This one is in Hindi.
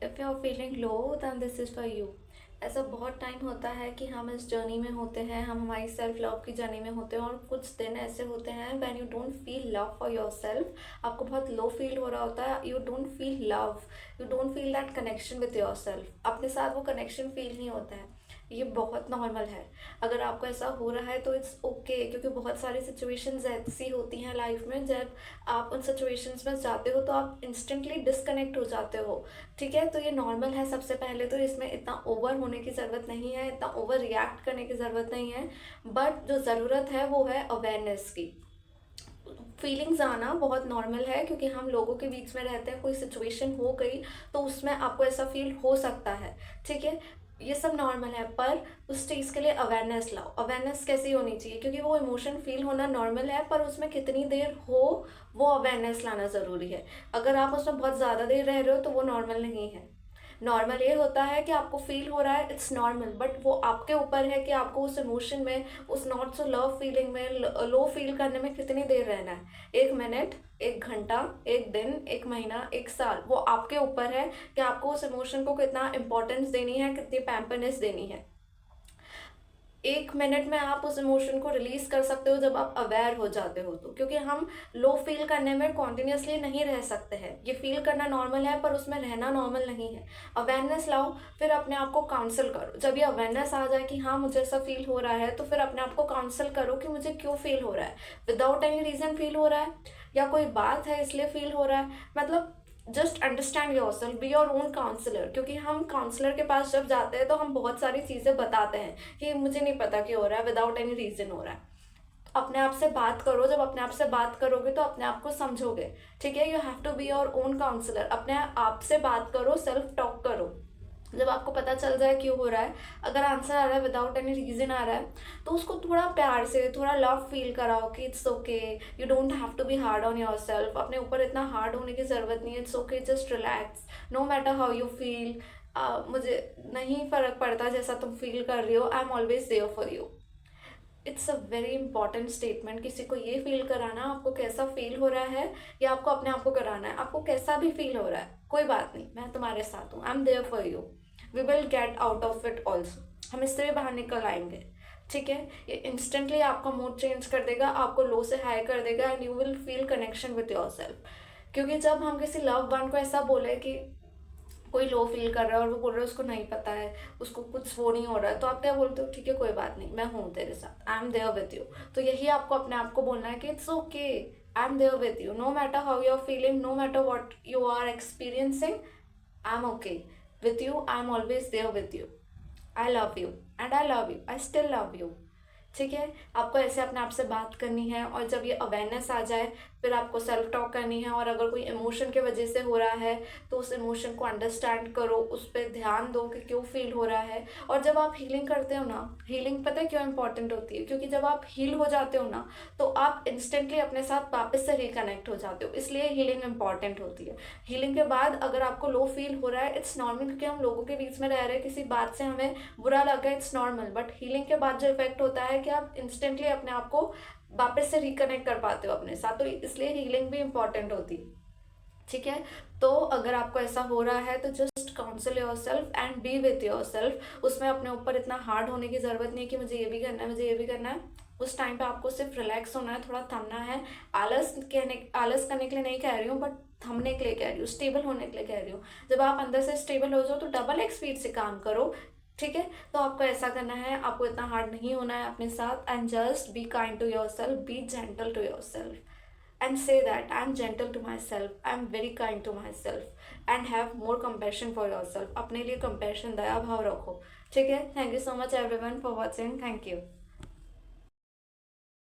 If you are feeling low then this is for you. ऐसा बहुत टाइम होता है कि हम इस जर्नी में होते हैं, हम हमारी सेल्फ लव की जर्नी में होते हैं, और कुछ दिन ऐसे होते हैं when you don't feel love for your self. आपको बहुत लो फील हो रहा होता है, you don't feel love, you don't feel that connection with your self. अपने साथ वो कनेक्शन फील नहीं होता है। ये बहुत नॉर्मल है। अगर आपको ऐसा हो रहा है तो इट्स ओके, क्योंकि बहुत सारी सिचुएशंस ऐसी होती हैं लाइफ में, जब आप उन सिचुएशंस में जाते हो तो आप इंस्टेंटली डिस्कनेक्ट हो जाते हो। ठीक है, तो ये नॉर्मल है। सबसे पहले तो इसमें इतना ओवर होने की ज़रूरत नहीं है, इतना ओवर रिएक्ट करने की ज़रूरत नहीं है। बट जो ज़रूरत है वो है अवेयरनेस की। फीलिंग्स आना बहुत नॉर्मल है, क्योंकि हम लोगों के बीच में रहते हैं, कोई सिचुएशन हो गई तो उसमें आपको ऐसा फील हो सकता है। ठीक है, ये सब नॉर्मल है, पर उस चीज़ के लिए अवेयरनेस लाओ। अवेयरनेस कैसी होनी चाहिए, क्योंकि वो इमोशन फील होना नॉर्मल है, पर उसमें कितनी देर हो वो अवेयरनेस लाना ज़रूरी है। अगर आप उसमें बहुत ज़्यादा देर रह रहे हो तो वो नॉर्मल नहीं है। नॉर्मल ये होता है कि आपको फील हो रहा है, इट्स नॉर्मल, बट वो आपके ऊपर है कि आपको उस इमोशन में, उस नॉट सो लव फीलिंग में, लो फील करने में कितनी देर रहना है। 1 मिनट, 1 घंटा, 1 दिन, 1 महीना, 1 साल, वो आपके ऊपर है कि आपको उस इमोशन को कितना इंपॉर्टेंस देनी है, कितनी पैम्परनेस देनी है। 1 मिनट में आप उस इमोशन को रिलीज कर सकते हो जब आप अवेयर हो जाते हो तो, क्योंकि हम लो फील करने में कॉन्टिन्यूसली नहीं रह सकते हैं। ये फील करना नॉर्मल है, पर उसमें रहना नॉर्मल नहीं है। अवेयरनेस लाओ, फिर अपने आप को काउंसल करो। जब ये अवेयरनेस आ जाए कि हाँ मुझे ऐसा फील हो रहा है, तो फिर अपने आप को काउंसल करो कि मुझे क्यों फील हो रहा है, विदाउट एनी रीजन फील हो रहा है, या कोई बात है इसलिए फील हो रहा है। मतलब just understand yourself, be your own counsellor. क्योंकि हम काउंसलर के पास जब जाते हैं तो हम बहुत सारी चीज़ें बताते हैं कि मुझे नहीं पता क्यों हो रहा है, विदाउट एनी रीजन हो रहा है। अपने आप से बात करो, जब अपने आप से बात करोगे तो अपने आप को समझोगे। ठीक है, you have to be your own counsellor. अपने आप से बात करो, सेल्फ टॉक करो। जब आपको पता चल जाए क्यों हो रहा है, अगर आंसर आ रहा है विदाउट एनी रीजन आ रहा है, तो उसको थोड़ा प्यार से, थोड़ा लव फील कराओ कि it's okay, you don't have to be hard on yourself. अपने ऊपर इतना हार्ड होने की ज़रूरत नहीं है, it's okay, just relax, no matter how you feel. मुझे नहीं फ़र्क पड़ता जैसा तुम फील कर रही हो, I am always there for you. It's a very important statement. किसी को ये फील कराना, आपको कैसा फील हो रहा है, या आपको अपने आप को कराना है, आपको कैसा भी फील हो रहा है, कोई बात नहीं, मैं तुम्हारे साथ हूँ, I am there for you, we will get out of it also. हम इससे भी बाहर निकल आएंगे। ठीक है, ये इंस्टेंटली आपका मूड चेंज कर देगा, आपको लो से हाई कर देगा, and you will feel connection with your self. क्योंकि जब हम किसी लव वन को ऐसा बोले कि कोई लो फील कर रहा है और वो बोल रहा है उसको नहीं पता है, उसको कुछ वो नहीं हो रहा है, तो आप क्या बोलते हो, ठीक है कोई बात नहीं, मैं हूँ तेरे साथ, I am there with you. तो यही आपको अपने आप को बोलना है कि it's okay, I am there with you, no matter how you are feeling, no matter what you are experiencing, I am okay with you, I am always there with you, I love you and I love you, I still love you. ठीक है, आपको ऐसे अपने आप से बात करनी है, और जब ये अवेयरनेस आ जाए फिर आपको सेल्फ टॉक करनी है। और अगर कोई इमोशन के वजह से हो रहा है तो उस इमोशन को अंडरस्टैंड करो, उस पर ध्यान दो कि क्यों फील हो रहा है। और जब आप हीलिंग करते हो ना, हीलिंग पता है क्यों इंपॉर्टेंट होती है, क्योंकि जब आप हील हो जाते हो ना तो आप इंस्टेंटली अपने साथ वापस से रिकनेक्ट हो जाते हो, इसलिए हीलिंग इंपॉर्टेंट होती है। हीलिंग के बाद अगर आपको लो फील हो रहा है, इट्स नॉर्मल, क्योंकि हम लोगों के बीच में रह रहे हैं, किसी बात से हमें बुरा लगा, इट्स नॉर्मल। बट हीलिंग के बाद जो इफेक्ट होता है कि आप इंस्टेंटली अपने आप को वापस से रिकनेक्ट कर पाते हो अपने साथ, तो इसलिए हीलिंग भी इंपॉर्टेंट होती है। ठीक है, तो अगर आपको ऐसा हो रहा है तो just council your self and B with your self. उसमें अपने ऊपर इतना हार्ड होने की ज़रूरत नहीं कि मुझे ये भी करना है, मुझे ये भी करना है। उस टाइम पे आपको सिर्फ रिलैक्स होना है, थोड़ा थमना है। आलस करने के लिए नहीं कह रही हूँ, बट थमने के लिए कह रही हूँ, स्टेबल होने के लिए कह रही हूँ। जब आप अंदर से स्टेबल हो जाओ तो डबल एक स्पीड से काम करो। ठीक है, तो आपको ऐसा करना है, आपको इतना हार्ड नहीं होना है अपने साथ, and just be kind to yourself, be gentle to yourself, and say that I'm gentle to myself, I'm very kind to myself, and have more compassion for yourself। अपने लिए compassion, दया भाव रखो। ठीक है, thank you so much everyone for watching, thank you.